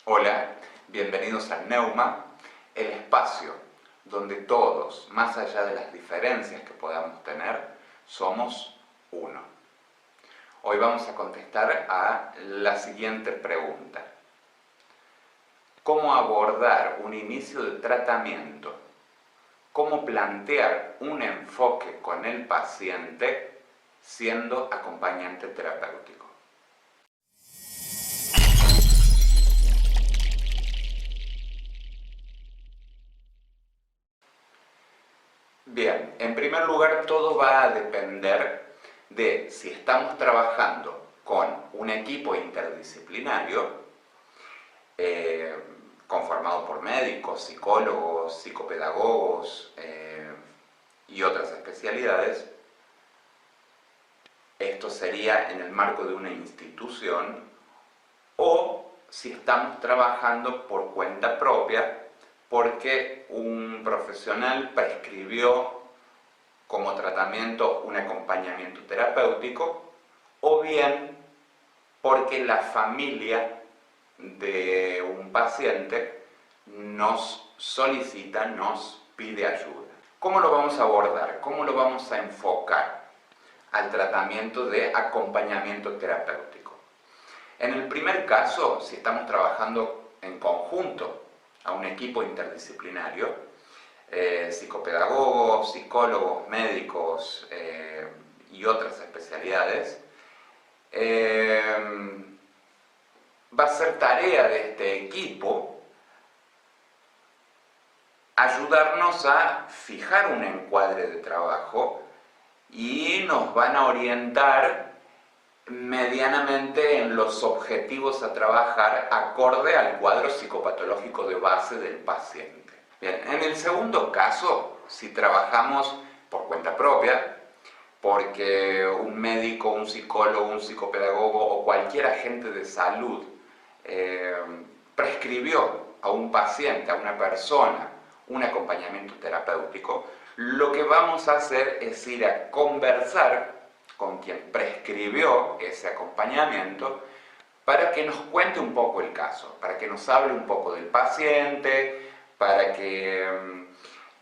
Hola, bienvenidos a Neuma, el espacio donde todos, más allá de las diferencias que podamos tener, somos uno. Hoy vamos a contestar a la siguiente pregunta. ¿Cómo abordar un inicio de tratamiento? ¿Cómo plantear un enfoque con el paciente siendo acompañante terapéutico? Bien, en primer lugar todo va a depender de si estamos trabajando con un equipo interdisciplinario conformado por médicos, psicólogos, psicopedagogos y otras especialidades. Esto sería en el marco de una institución, o si estamos trabajando por cuenta propia porque un profesional prescribió como tratamiento un acompañamiento terapéutico, o bien porque la familia de un paciente nos solicita, nos pide ayuda. ¿Cómo lo vamos a abordar? ¿Cómo lo vamos a enfocar al tratamiento de acompañamiento terapéutico? En el primer caso, si estamos trabajando en conjunto a un equipo interdisciplinario, psicopedagogos, psicólogos, médicos y otras especialidades, va a ser tarea de este equipo ayudarnos a fijar un encuadre de trabajo y nos van a orientar medianamente en los objetivos a trabajar acorde al cuadro psicopatológico de base del paciente. Bien, en el segundo caso, si trabajamos por cuenta propia, porque un médico, un psicólogo, un psicopedagogo o cualquier agente de salud prescribió a un paciente, a una persona, un acompañamiento terapéutico, lo que vamos a hacer es ir a conversar con quien prescribió ese acompañamiento para que nos cuente un poco el caso, para que nos hable un poco del paciente, para que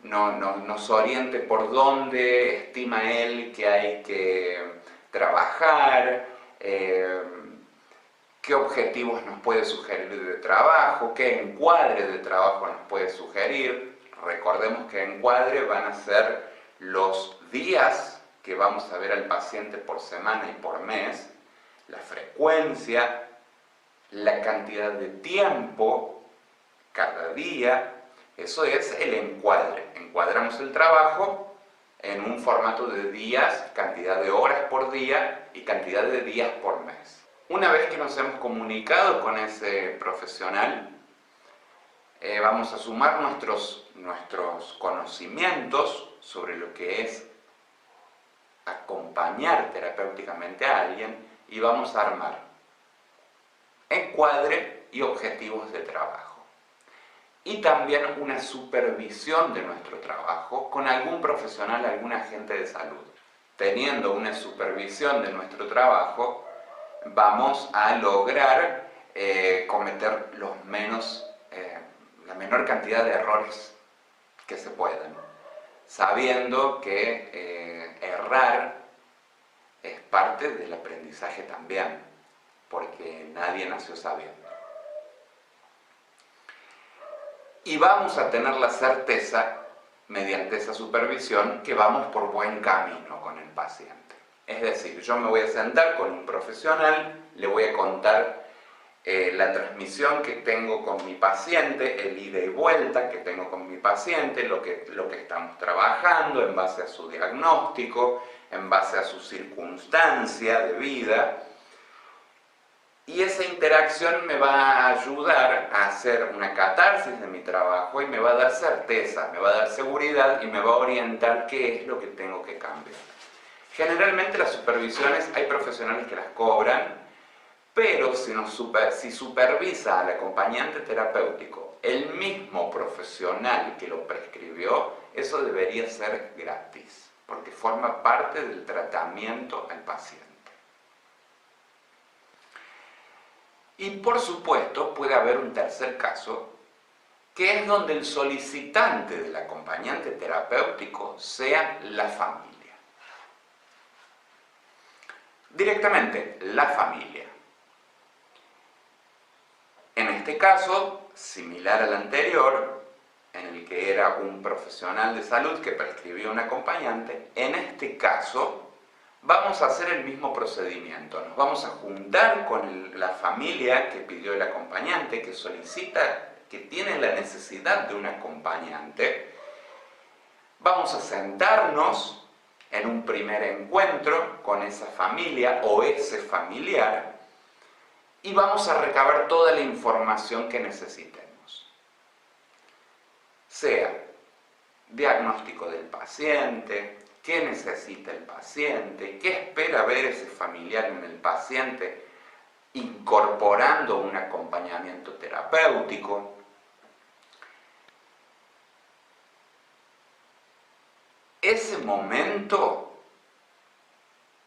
nos oriente por dónde estima él que hay que trabajar, qué objetivos nos puede sugerir de trabajo, qué encuadre de trabajo nos puede sugerir. Recordemos que encuadre van a ser los días que vamos a ver al paciente por semana y por mes, la frecuencia, la cantidad de tiempo cada día. Eso es el encuadre. Encuadramos el trabajo en un formato de días, cantidad de horas por día y cantidad de días por mes. Una vez que nos hemos comunicado con ese profesional, vamos a sumar nuestros conocimientos sobre lo que es acompañar terapéuticamente a alguien y vamos a armar encuadre y objetivos de trabajo. Y también una supervisión de nuestro trabajo con algún profesional, algún agente de salud. Teniendo una supervisión de nuestro trabajo, vamos a lograr cometer la menor cantidad de errores que se puedan, sabiendo que errar es parte del aprendizaje también, porque nadie nació sabiendo. Y vamos a tener la certeza, mediante esa supervisión, que vamos por buen camino con el paciente. Es decir, yo me voy a sentar con un profesional, le voy a contar la transmisión que tengo con mi paciente, el ida y vuelta que tengo con mi paciente, lo que estamos trabajando en base a su diagnóstico, en base a su circunstancia de vida. Y esa interacción me va a ayudar a hacer una catarsis de mi trabajo y me va a dar certeza, me va a dar seguridad y me va a orientar qué es lo que tengo que cambiar. Generalmente las supervisiones hay profesionales que las cobran, pero si supervisa al acompañante terapéutico el mismo profesional que lo prescribió, eso debería ser gratis, porque forma parte del tratamiento al paciente. Y por supuesto puede haber un tercer caso, que es donde el solicitante del acompañante terapéutico sea la familia. Directamente, la familia. En este caso, similar al anterior, en el que era un profesional de salud que prescribió un acompañante, en este caso vamos a hacer el mismo procedimiento. Nos vamos a juntar con la familia que pidió el acompañante, que solicita, que tiene la necesidad de un acompañante. Vamos a sentarnos en un primer encuentro con esa familia o ese familiar y vamos a recabar toda la información que necesitemos. Sea diagnóstico del paciente, qué necesita el paciente, qué espera ver ese familiar en el paciente, incorporando un acompañamiento terapéutico. Ese momento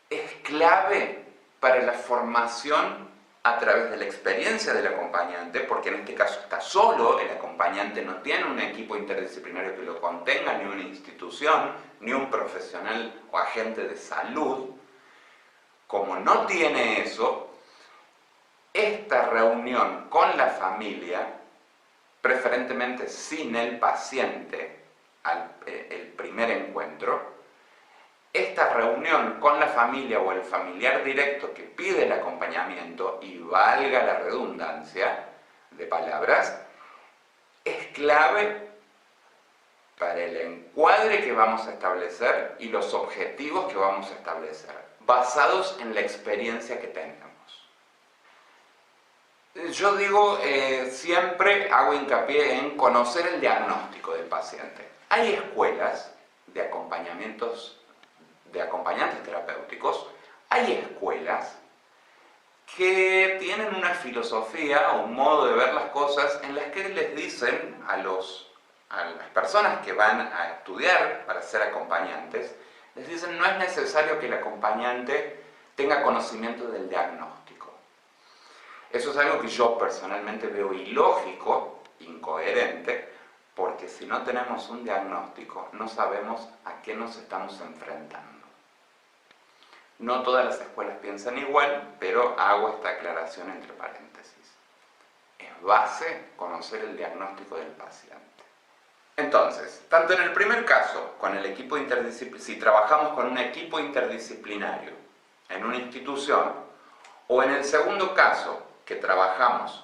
es clave para la formación a través de la experiencia del acompañante, porque en este caso está solo, el acompañante no tiene un equipo interdisciplinario que lo contenga, ni una institución, ni un profesional o agente de salud. Como no tiene eso, esta reunión con la familia, preferentemente sin el paciente, el primer encuentro, esta reunión con la familia o el familiar directo que pide el acompañamiento, y valga la redundancia de palabras, es clave para el encuadre que vamos a establecer y los objetivos que vamos a establecer, basados en la experiencia que tenemos. Yo digo, siempre hago hincapié en conocer el diagnóstico del paciente. Hay escuelas de acompañantes terapéuticos, hay escuelas que tienen una filosofía o un modo de ver las cosas en las que les dicen a las personas que van a estudiar para ser acompañantes, les dicen no es necesario que el acompañante tenga conocimiento del diagnóstico. Eso es algo que yo personalmente veo ilógico, incoherente, porque si no tenemos un diagnóstico no sabemos a qué nos estamos enfrentando. No todas las escuelas piensan igual, pero hago esta aclaración entre paréntesis. Es base conocer el diagnóstico del paciente. Entonces, tanto en el primer caso, con el equipo si trabajamos con un equipo interdisciplinario en una institución, o en el segundo caso, que trabajamos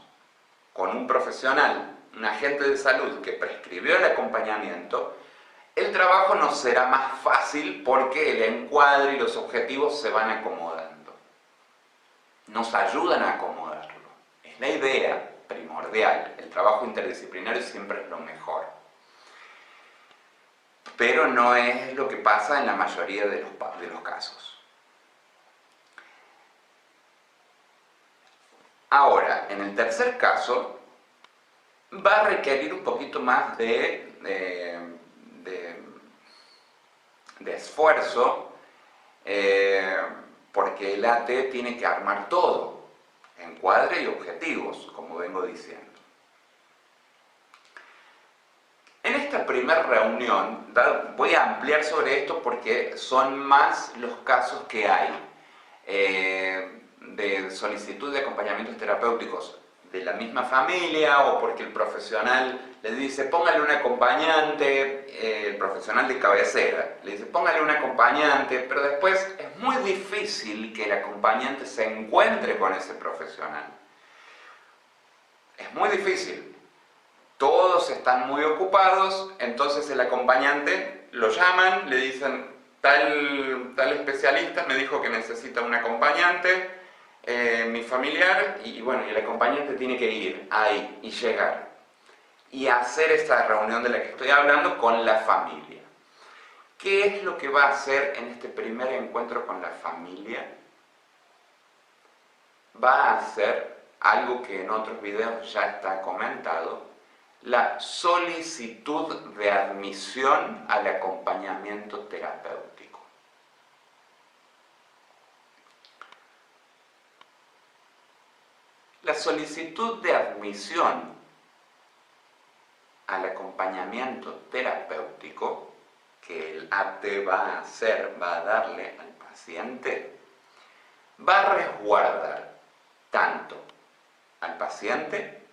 con un profesional, un agente de salud que prescribió el acompañamiento, el trabajo nos será más fácil porque el encuadre y los objetivos se van acomodando. Nos ayudan a acomodarlo. Es la idea primordial. El trabajo interdisciplinario siempre es lo mejor. Pero no es lo que pasa en la mayoría de los casos. Ahora, en el tercer caso, va a requerir un poquito más de esfuerzo, porque el AT tiene que armar todo, encuadre y objetivos, como vengo diciendo. En esta primera reunión, voy a ampliar sobre esto porque son más los casos que hay de solicitud de acompañamientos terapéuticos de la misma familia, o porque el profesional le dice póngale un acompañante, el profesional de cabecera le dice póngale un acompañante, pero después es muy difícil que el acompañante se encuentre con ese profesional. Es muy difícil. Todos están muy ocupados, entonces el acompañante lo llaman, le dicen tal especialista me dijo que necesita un acompañante, mi familiar, y bueno, y el acompañante tiene que ir ahí y llegar y hacer esta reunión de la que estoy hablando con la familia. ¿Qué es lo que va a hacer en este primer encuentro con la familia? Va a hacer algo que en otros videos ya está comentado, la solicitud de admisión al acompañamiento terapéutico. La La solicitud de admisión al acompañamiento terapéutico que el AT va a darle al paciente, va a resguardar tanto al paciente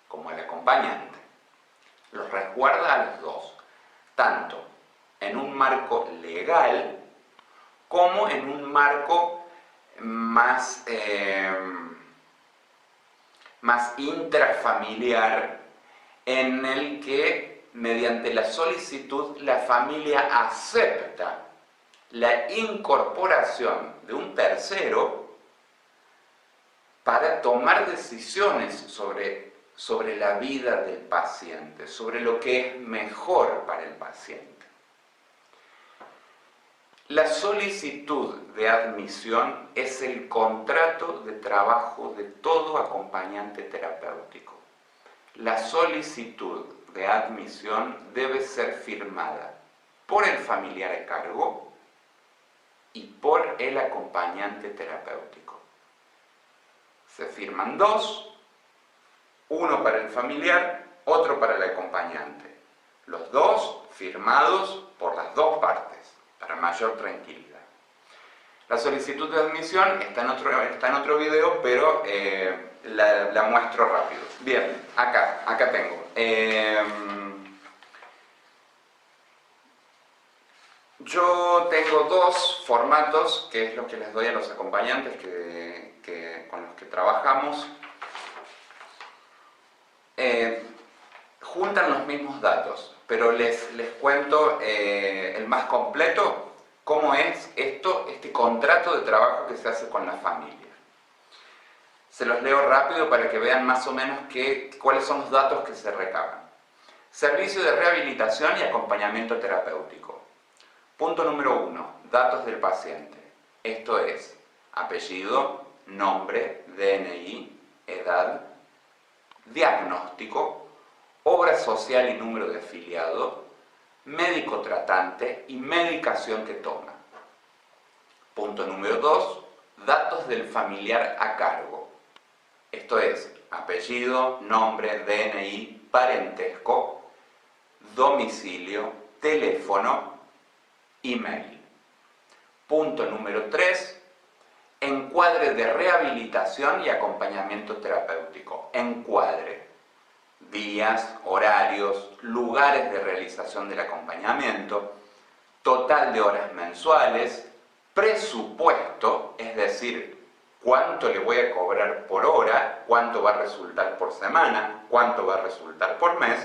como al acompañante. Los resguarda a los dos, tanto en un marco legal como en un marco más intrafamiliar, en el que mediante la solicitud la familia acepta la incorporación de un tercero para tomar decisiones sobre la vida del paciente, sobre lo que es mejor para el paciente. La solicitud de admisión es el contrato de trabajo de todo acompañante terapéutico. La solicitud de admisión debe ser firmada por el familiar a cargo y por el acompañante terapéutico. Se firman dos, uno para el familiar, otro para el acompañante. Los dos firmados por las dos partes, para mayor tranquilidad. La solicitud de admisión está en otro video, pero la muestro rápido. Bien, acá tengo. Yo tengo dos formatos, que es lo que les doy a los acompañantes con los que trabajamos. Juntan los mismos datos, pero les cuento el más completo, cómo es este contrato de trabajo que se hace con la familia. Se los leo rápido para que vean más o menos cuáles son los datos que se recaban. Servicio de rehabilitación y acompañamiento terapéutico. Punto número 1, datos del paciente. Esto es apellido, nombre, DNI, edad, diagnóstico, obra social y número de afiliado, médico tratante y medicación que toma. Punto número 2, datos del familiar a cargo. Esto es apellido, nombre, DNI, parentesco, domicilio, teléfono, email. Punto número 3, encuadre de rehabilitación y acompañamiento terapéutico. Encuadre: días, horarios, lugares de realización del acompañamiento, total de horas mensuales, presupuesto, es decir, cuánto le voy a cobrar por hora, cuánto va a resultar por semana, cuánto va a resultar por mes,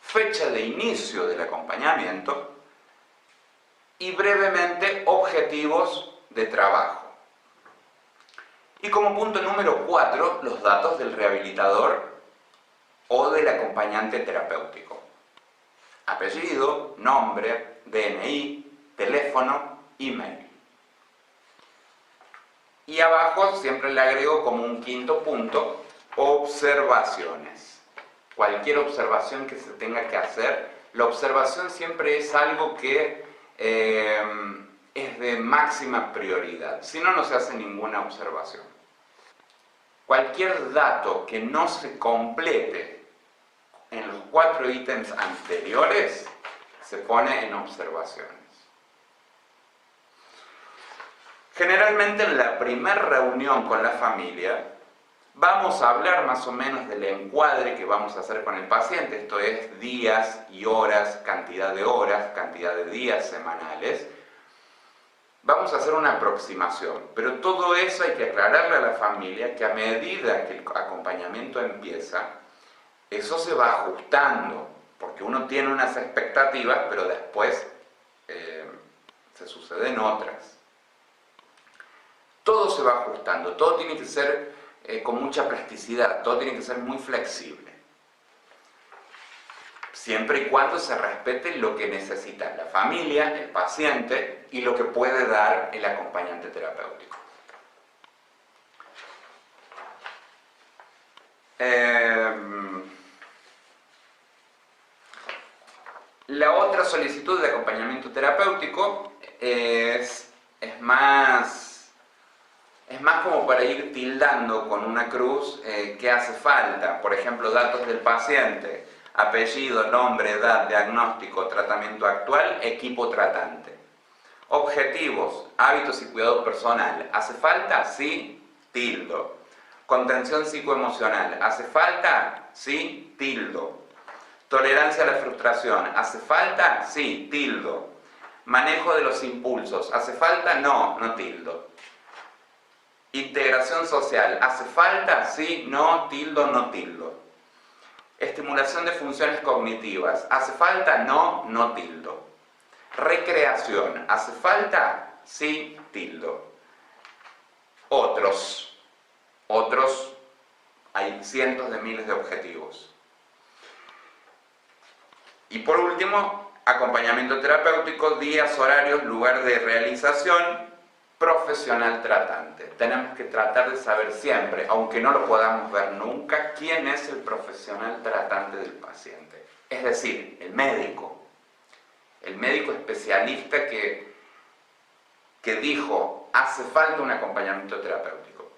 fecha de inicio del acompañamiento y brevemente objetivos de trabajo. Y como punto número 4, los datos del rehabilitador o del acompañante terapéutico. Apellido, nombre, DNI, teléfono, email. Y abajo siempre le agrego como un quinto punto, observaciones. Cualquier observación que se tenga que hacer, la observación siempre es algo que es de máxima prioridad, si no, no se hace ninguna observación. Cualquier dato que no se complete en los 4 ítems anteriores se pone en observaciones. Generalmente en la primera reunión con la familia vamos a hablar más o menos del encuadre que vamos a hacer con el paciente, esto es días y horas, cantidad de días semanales. Vamos a hacer una aproximación, pero todo eso hay que aclararle a la familia que a medida que el acompañamiento empieza, eso se va ajustando, porque uno tiene unas expectativas, pero después se suceden otras. Todo se va ajustando, todo tiene que ser con mucha plasticidad, todo tiene que ser muy flexible. Siempre y cuando se respete lo que necesita la familia, el paciente y lo que puede dar el acompañante terapéutico. La otra solicitud de acompañamiento terapéutico es más Es más como para ir tildando con una cruz qué hace falta. Por ejemplo, datos del paciente, apellido, nombre, edad, diagnóstico, tratamiento actual, equipo tratante. Objetivos, hábitos y cuidado personal. ¿Hace falta? Sí, tildo. Contención psicoemocional. ¿Hace falta? Sí, tildo. Tolerancia a la frustración. ¿Hace falta? Sí, tildo. Manejo de los impulsos. ¿Hace falta? No, no tildo. Integración social. ¿Hace falta? Sí, no, tildo, no tildo. Estimulación de funciones cognitivas. ¿Hace falta? No, no tildo. Recreación. ¿Hace falta? Sí, tildo. Otros. Hay cientos de miles de objetivos. Y por último, acompañamiento terapéutico, días, horarios, lugar de realización, profesional tratante. Tenemos que tratar de saber siempre, aunque no lo podamos ver nunca, quién es el profesional tratante del paciente. Es decir, el médico especialista que dijo, hace falta un acompañamiento terapéutico.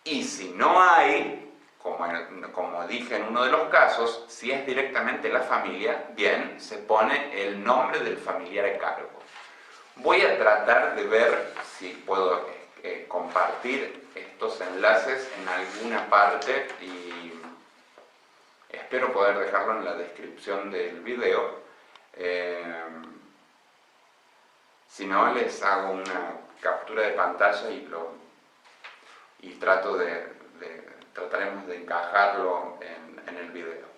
Y si no hay, como dije en uno de los casos, si es directamente la familia, bien, se pone el nombre del familiar a cargo. Voy a tratar de ver si puedo compartir estos enlaces en alguna parte y espero poder dejarlo en la descripción del video. Si no, les hago una captura de pantalla y trataremos de encajarlo en el video.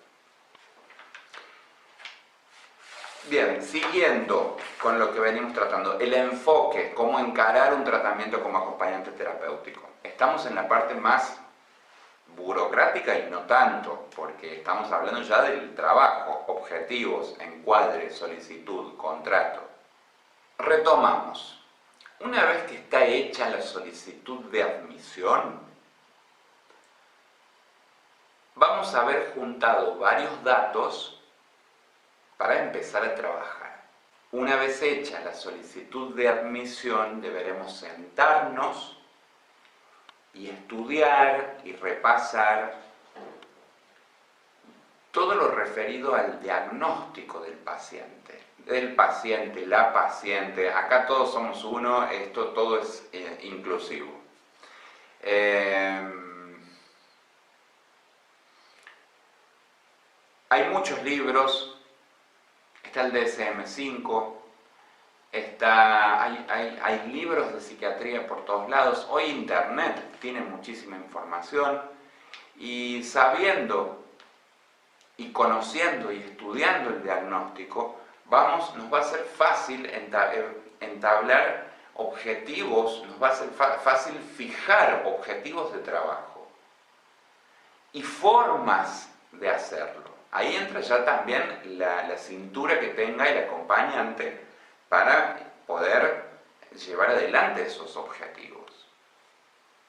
Bien, siguiendo con lo que venimos tratando, el enfoque, cómo encarar un tratamiento como acompañante terapéutico. Estamos en la parte más burocrática y no tanto, porque estamos hablando ya del trabajo, objetivos, encuadre, solicitud, contrato. Retomamos. Una vez que está hecha la solicitud de admisión, vamos a haber juntado varios datos para empezar a trabajar. Una vez hecha la solicitud de admisión, deberemos sentarnos y estudiar y repasar todo lo referido al diagnóstico del paciente. La paciente, acá todos somos uno, esto todo es inclusivo. Hay muchos libros. Está el DSM-5, hay libros de psiquiatría por todos lados. Hoy Internet tiene muchísima información y sabiendo y conociendo y estudiando el diagnóstico, nos va a ser fácil entablar objetivos, nos va a ser fácil fijar objetivos de trabajo y formas de hacerlo. Ahí entra ya también la cintura que tenga el acompañante para poder llevar adelante esos objetivos.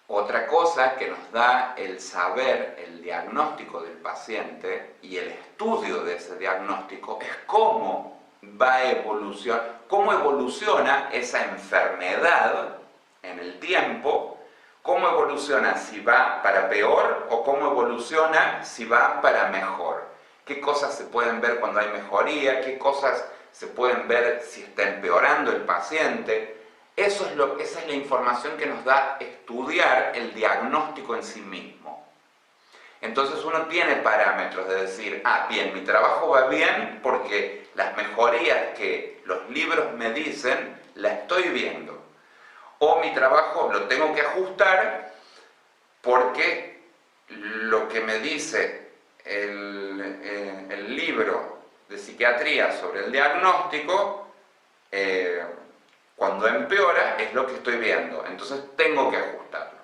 Otra cosa que nos da el saber, el diagnóstico del paciente y el estudio de ese diagnóstico es cómo evoluciona esa enfermedad en el tiempo, cómo evoluciona si va para peor o cómo evoluciona si va para mejor. Qué cosas se pueden ver cuando hay mejoría, qué cosas se pueden ver si está empeorando el paciente. Esa es la información que nos da estudiar el diagnóstico en sí mismo. Entonces uno tiene parámetros de decir, bien, mi trabajo va bien porque las mejorías que los libros me dicen, la estoy viendo. O mi trabajo lo tengo que ajustar porque lo que me dice el libro de psiquiatría sobre el diagnóstico, cuando empeora es lo que estoy viendo, entonces tengo que ajustarlo.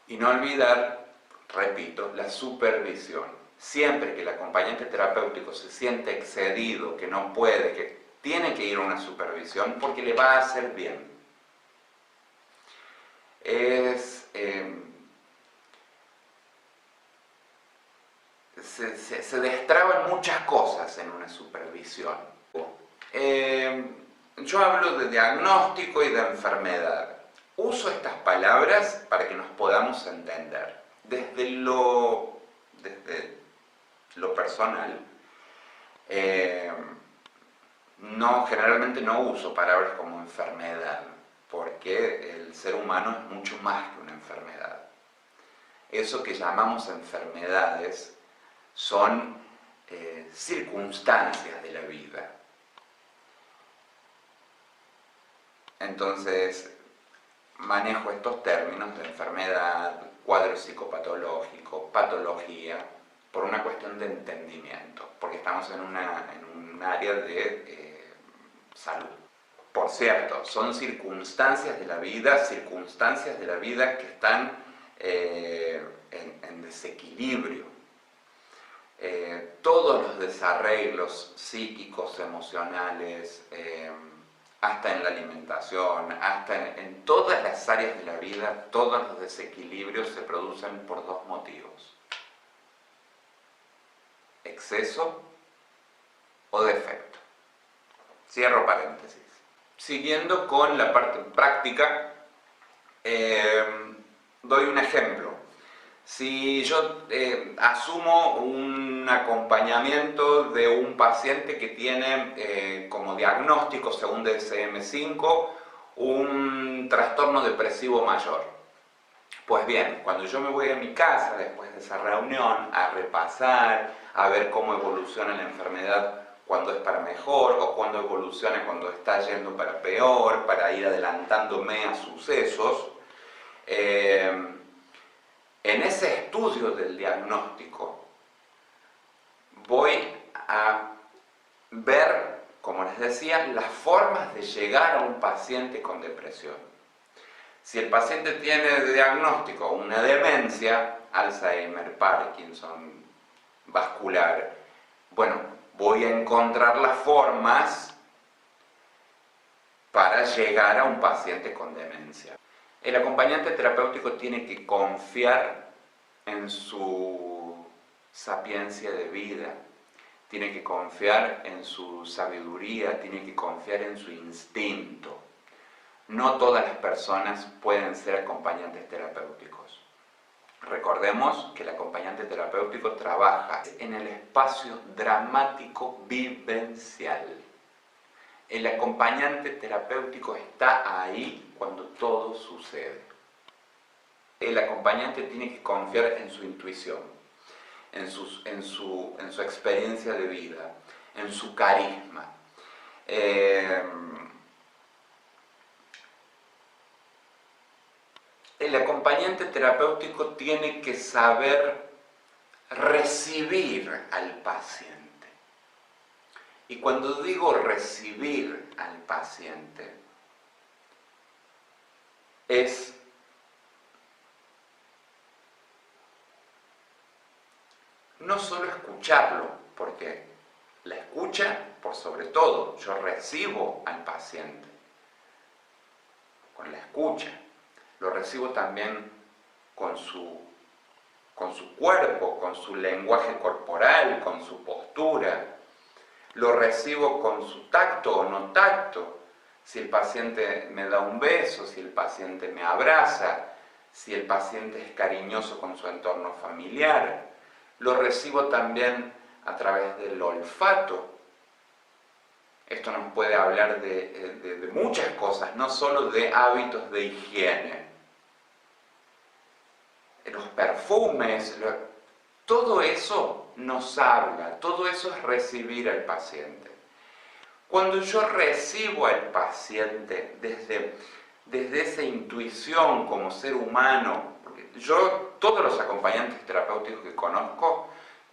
Y no olvidar, repito, la supervisión. Siempre que el acompañante terapéutico se siente excedido, que no puede, que tiene que ir a una supervisión porque le va a hacer bien. Se destraban muchas cosas en una supervisión. Yo hablo de diagnóstico y de enfermedad. Uso estas palabras para que nos podamos entender. Desde lo personal, generalmente no uso palabras como enfermedad, porque el ser humano es mucho más que una enfermedad. Eso que llamamos enfermedades son circunstancias de la vida. Entonces, manejo estos términos de enfermedad, cuadro psicopatológico, patología, por una cuestión de entendimiento, porque estamos en un área de salud. Por cierto, son circunstancias de la vida que están en desequilibrio. Todos los desarreglos psíquicos, emocionales, hasta en la alimentación, hasta en todas las áreas de la vida, todos los desequilibrios se producen por dos motivos: exceso o defecto. Cierro paréntesis. Siguiendo con la parte práctica, doy un ejemplo. Si yo asumo un acompañamiento de un paciente que tiene como diagnóstico, según DSM-5, un trastorno depresivo mayor. Pues bien, cuando yo me voy a mi casa después de esa reunión a repasar, a ver cómo evoluciona la enfermedad cuando es para mejor o cuando evoluciona cuando está yendo para peor, para ir adelantándome a sucesos, en ese estudio del diagnóstico voy a ver, como les decía, las formas de llegar a un paciente con depresión. Si el paciente tiene de diagnóstico una demencia, Alzheimer, Parkinson, vascular, bueno, voy a encontrar las formas para llegar a un paciente con demencia. El acompañante terapéutico tiene que confiar en su sapiencia de vida, tiene que confiar en su sabiduría, tiene que confiar en su instinto. No todas las personas pueden ser acompañantes terapéuticos. Recordemos que el acompañante terapéutico trabaja en el espacio dramático vivencial. El acompañante terapéutico está ahí cuando todo sucede. El acompañante tiene que confiar en su intuición, en su experiencia de vida, en su carisma. El acompañante terapéutico tiene que saber recibir al paciente. Y cuando digo recibir al paciente, es no solo escucharlo, porque la escucha, por sobre todo, yo recibo al paciente con la escucha, lo recibo también con su cuerpo, con su lenguaje corporal, con su postura. Lo recibo con su tacto o no tacto, si el paciente me da un beso, si el paciente me abraza, si el paciente es cariñoso con su entorno familiar. Lo recibo también a través del olfato. Esto nos puede hablar de muchas cosas, no solo de hábitos de higiene. Los perfumes, todo eso nos habla, todo eso es recibir al paciente. Cuando yo recibo al paciente desde esa intuición como ser humano, porque todos los acompañantes terapéuticos que conozco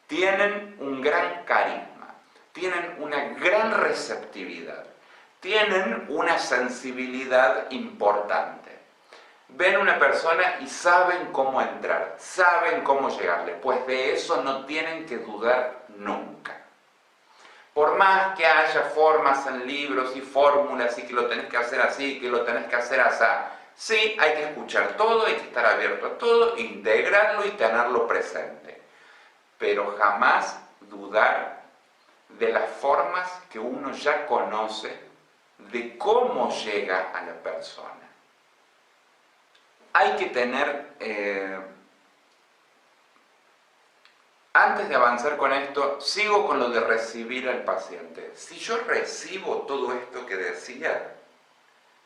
tienen un gran carisma, tienen una gran receptividad, tienen una sensibilidad importante. Ven una persona y saben cómo entrar, saben cómo llegarle, pues de eso no tienen que dudar nunca. Por más que haya formas en libros y fórmulas y que lo tenés que hacer así, que lo tenés que hacer así, sí, hay que escuchar todo, hay que estar abierto a todo, integrarlo y tenerlo presente. Pero jamás dudar de las formas que uno ya conoce de cómo llega a la persona. hay que tener, antes de avanzar con esto, sigo con lo de recibir al paciente. Si yo recibo todo esto que decía,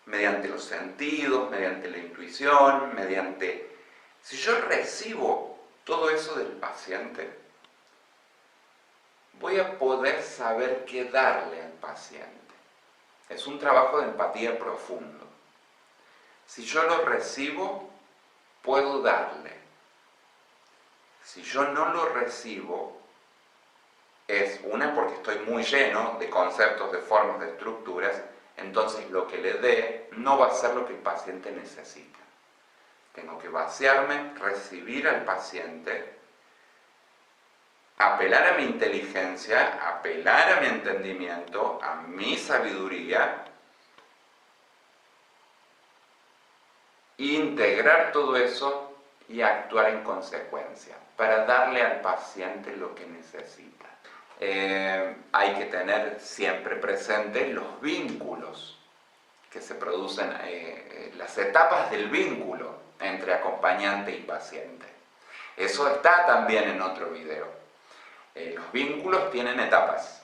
mediante los sentidos, mediante la intuición, si yo recibo todo eso del paciente, voy a poder saber qué darle al paciente. Es un trabajo de empatía profundo. Si yo lo recibo, puedo darle. Si yo no lo recibo, es una porque estoy muy lleno de conceptos, de formas, de estructuras, entonces lo que le dé no va a ser lo que el paciente necesita. Tengo que vaciarme, recibir al paciente, apelar a mi inteligencia, apelar a mi entendimiento, a mi sabiduría, integrar todo eso y actuar en consecuencia para darle al paciente lo que necesita. Hay que tener siempre presente los vínculos que se producen, las etapas del vínculo entre acompañante y paciente. Eso está también en otro video. Los vínculos tienen etapas.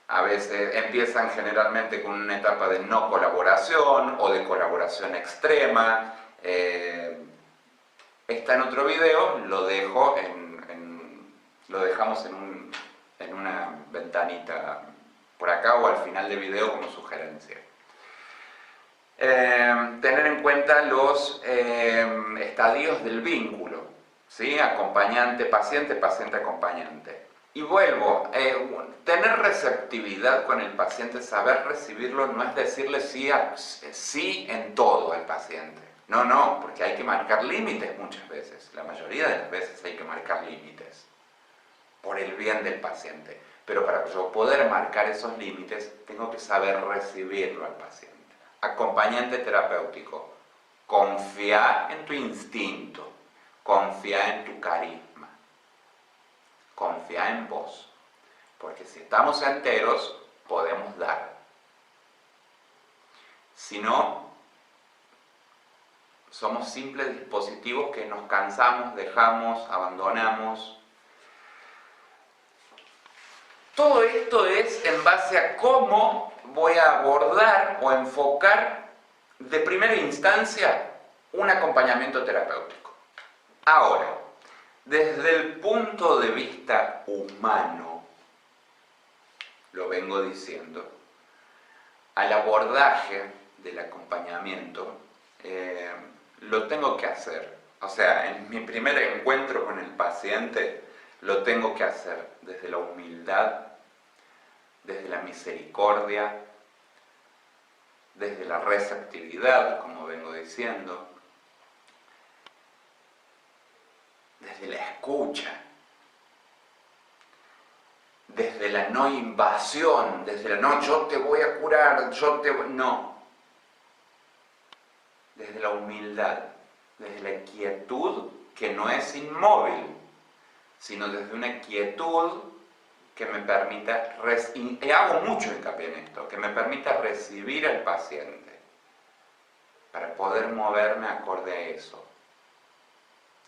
A veces empiezan generalmente con una etapa de no colaboración o de colaboración extrema. Está en otro video, lo dejamos en una ventanita por acá o al final del video como sugerencia. Tener en cuenta los estadios del vínculo, ¿sí? Acompañante, paciente, paciente, acompañante. Y vuelvo, tener receptividad con el paciente, saber recibirlo, no es decirle sí en todo al paciente. No, porque hay que marcar límites muchas veces. La mayoría de las veces hay que marcar límites por el bien del paciente. Pero para yo poder marcar esos límites, tengo que saber recibirlo al paciente. Acompañante terapéutico, confía en tu instinto, confía en tu carisma, confía en vos, porque si estamos enteros, podemos dar. Si no, somos simples dispositivos que nos cansamos, dejamos, abandonamos. Todo esto es en base a cómo voy a abordar o enfocar de primera instancia un acompañamiento terapéutico. Ahora, desde el punto de vista humano, lo vengo diciendo, al abordaje del acompañamiento lo tengo que hacer. O sea, en mi primer encuentro con el paciente lo tengo que hacer desde la humildad, desde la misericordia, desde la receptividad, como vengo diciendo, desde la escucha, desde la no invasión, desde la no, yo te voy a curar, no. Desde la humildad, desde la quietud que no es inmóvil, sino desde una quietud que me permita, y hago mucho hincapié en esto, que me permita recibir al paciente para poder moverme acorde a eso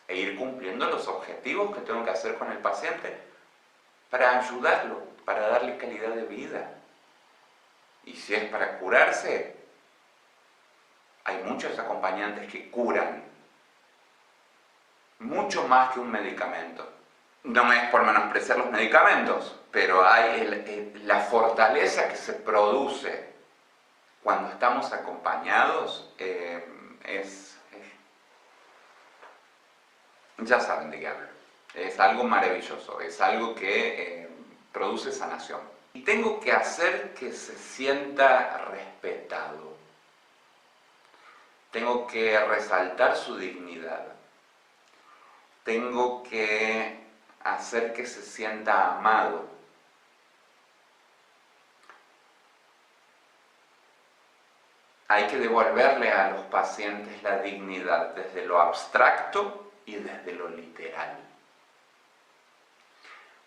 e ir cumpliendo los objetivos que tengo que hacer con el paciente para ayudarlo, para darle calidad de vida. Y si es para curarse, hay muchos acompañantes que curan mucho más que un medicamento. No es por menospreciar los medicamentos, pero hay la fortaleza que se produce cuando estamos acompañados ya saben de qué hablo. Es algo maravilloso, es algo que produce sanación. Y tengo que hacer que se sienta respetado. Tengo que resaltar su dignidad. Tengo que hacer que se sienta amado. Hay que devolverle a los pacientes la dignidad desde lo abstracto y desde lo literal.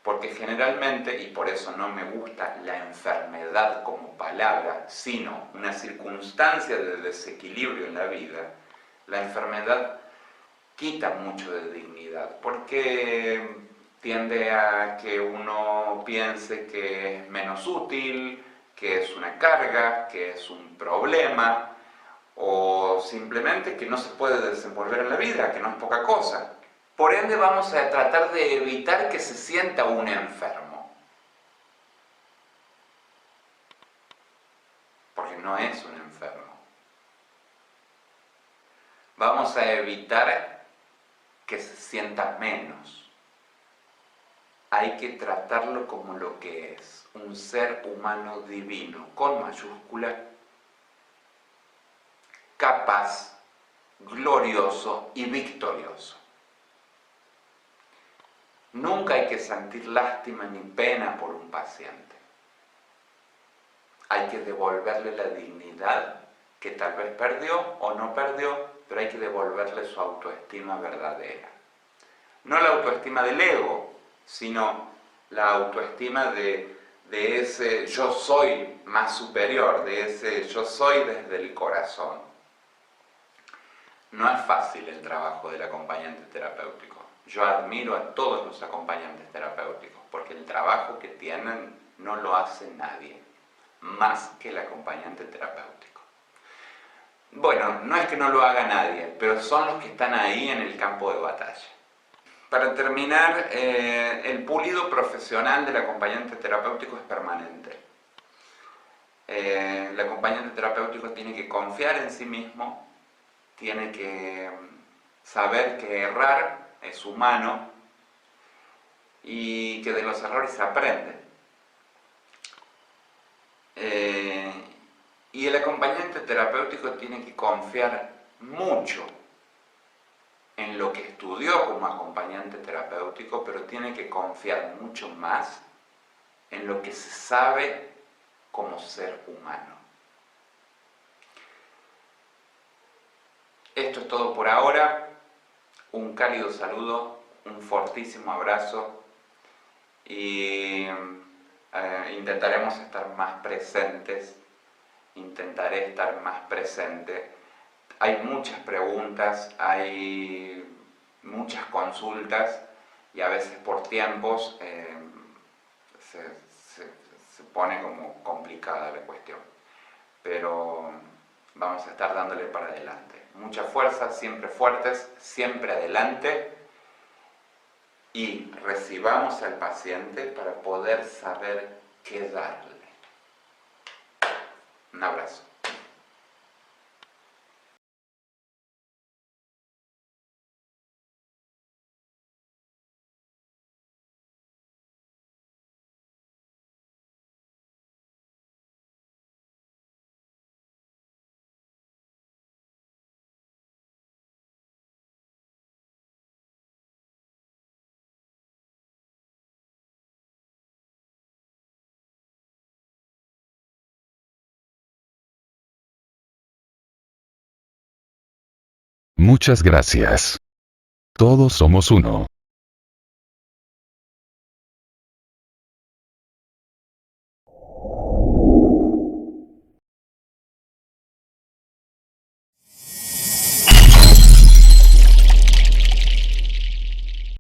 Porque generalmente, y por eso no me gusta la enfermedad como palabra, sino una circunstancia de desequilibrio en la vida, La enfermedad quita mucho de dignidad, porque tiende a que uno piense que es menos útil, que es una carga, que es un problema, o simplemente que no se puede desenvolver en la vida, que no es poca cosa. Por ende vamos a tratar de evitar que se sienta un enfermo, porque no es un enfermo. Vamos a evitar que se sienta menos. Hay que tratarlo como lo que es, un ser humano divino, con mayúscula, capaz, glorioso y victorioso. Nunca hay que sentir lástima ni pena por un paciente. Hay que devolverle la dignidad que tal vez perdió o no perdió, pero hay que devolverle su autoestima verdadera. No la autoestima del ego, sino la autoestima de ese yo soy más superior, de ese yo soy desde el corazón. No es fácil el trabajo del acompañante terapéutico. Yo admiro a todos los acompañantes terapéuticos porque el trabajo que tienen no lo hace nadie, más que el acompañante terapéutico. Bueno, no es que no lo haga nadie, pero son los que están ahí en el campo de batalla. Para terminar, el pulido profesional del acompañante terapéutico es permanente. El acompañante terapéutico tiene que confiar en sí mismo, tiene que saber que errar es humano y que de los errores se aprende. Y el acompañante terapéutico tiene que confiar mucho en lo que estudió como acompañante terapéutico, pero tiene que confiar mucho más en lo que se sabe como ser humano. Esto es todo por ahora. Un cálido saludo, un fortísimo abrazo y intentaremos estar más presentes, intentaré estar más presente. Hay muchas preguntas, hay muchas consultas y a veces por tiempos se pone como complicada la cuestión, pero vamos a estar dándole para adelante. Mucha fuerza, siempre fuertes, siempre adelante y recibamos al paciente para poder saber qué darle. Un abrazo. Muchas gracias. Todos somos uno.